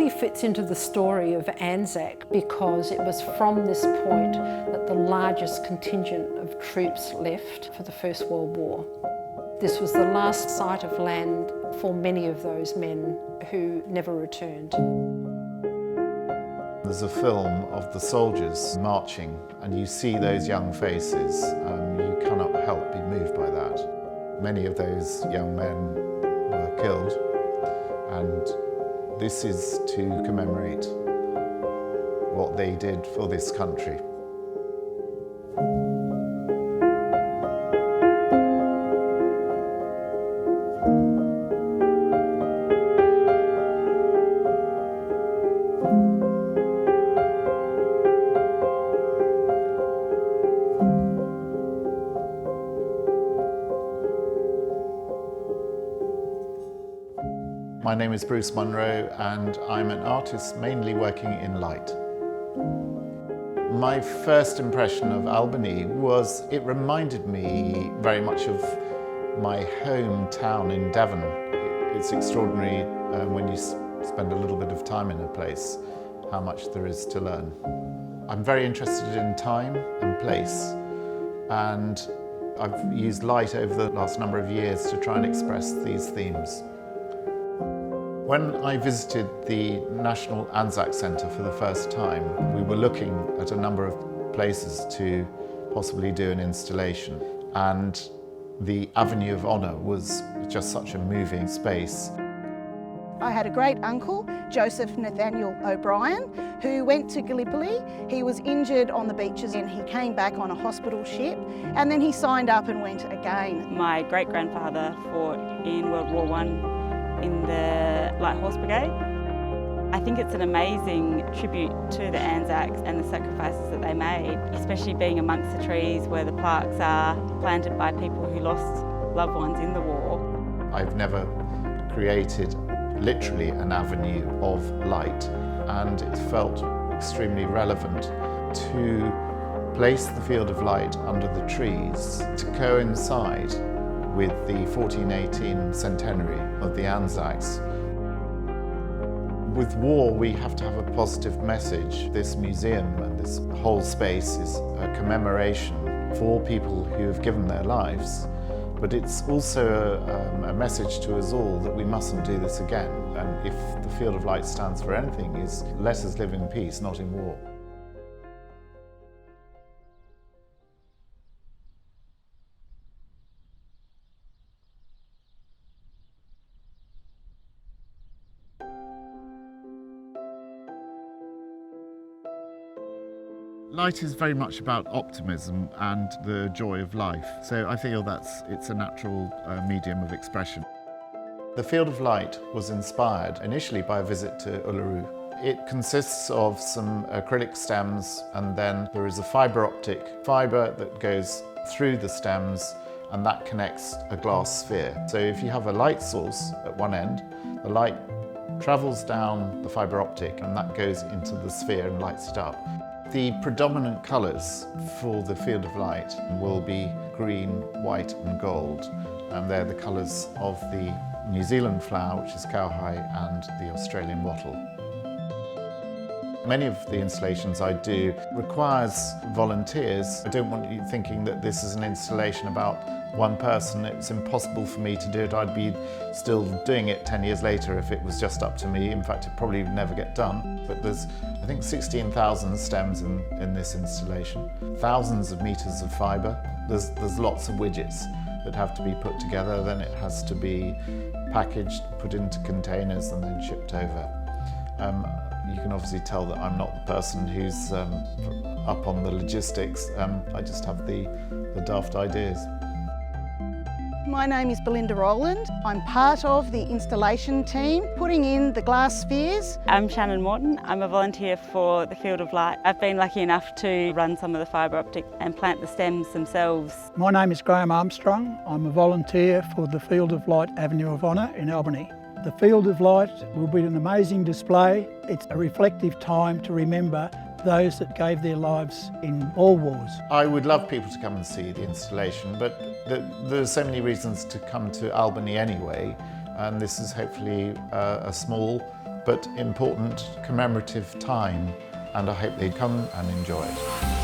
Albany fits into the story of Anzac because it was from this point that the largest contingent of troops left for the First World War. This was the last sight of land for many of those men who never returned. There's a film of the soldiers marching and you see those young faces and you cannot help be moved by that. Many of those young men were killed, and this is to commemorate what they did for this country. My name is Bruce Munro and I'm an artist mainly working in light. My first impression of Albany was it reminded me very much of my hometown in Devon. It's extraordinary when you spend a little bit of time in a place how much there is to learn. I'm very interested in time and place, and I've used light over the last number of years to try and express these themes. When I visited the National Anzacs Centre for the first time, we were looking at a number of places to possibly do an installation, and the Avenue of Honour was just such a moving space. I had a great uncle, Joseph Nathaniel O'Brien, who went to Gallipoli. He was injured on the beaches and he came back on a hospital ship, and then he signed up and went again. My great-grandfather fought in World War I in the Light Horse Brigade. I think it's an amazing tribute to the Anzacs and the sacrifices that they made, especially being amongst the trees where the plaques are planted by people who lost loved ones in the war. I've never created literally an avenue of light, and it felt extremely relevant to place the field of light under the trees to coincide with the 1418 centenary of the Anzacs. With war, we have to have a positive message. This museum and this whole space is a commemoration for people who have given their lives, but it's also a message to us all that we mustn't do this again. And if the field of light stands for anything, is let us live in peace, not in war. Light is very much about optimism and the joy of life, so I feel it's a natural medium of expression. The Field of Light was inspired initially by a visit to Uluru. It consists of some acrylic stems, and then there is a fibre optic fibre that goes through the stems, and that connects a glass sphere. So if you have a light source at one end, the light travels down the fibre optic and that goes into the sphere and lights it up. The predominant colours for the field of light will be green, white and gold. And they're the colours of the New Zealand flower, which is kowhai, and the Australian wattle. Many of the installations I do requires volunteers. I don't want you thinking that this is an installation about one person. It's impossible for me to do it. I'd be still doing it 10 years later if it was just up to me. In fact, it probably would never get done. But there's, I think, 16,000 stems in this installation. Thousands of metres of fibre. There's lots of widgets that have to be put together. Then it has to be packaged, put into containers and then shipped over. You can obviously tell that I'm not the person who's up on the logistics. I just have the daft ideas. My name is Belinda Rowland. I'm part of the installation team putting in the glass spheres. I'm Shannon Morton. I'm a volunteer for the Field of Light. I've been lucky enough to run some of the fibre optic and plant the stems themselves. My name is Graham Armstrong. I'm a volunteer for the Field of Light Avenue of Honour in Albany. The Field of Light will be an amazing display. It's a reflective time to remember those that gave their lives in all wars. I would love people to come and see the installation, but there's so many reasons to come to Albany anyway, and this is hopefully a small but important commemorative time, and I hope they come and enjoy it.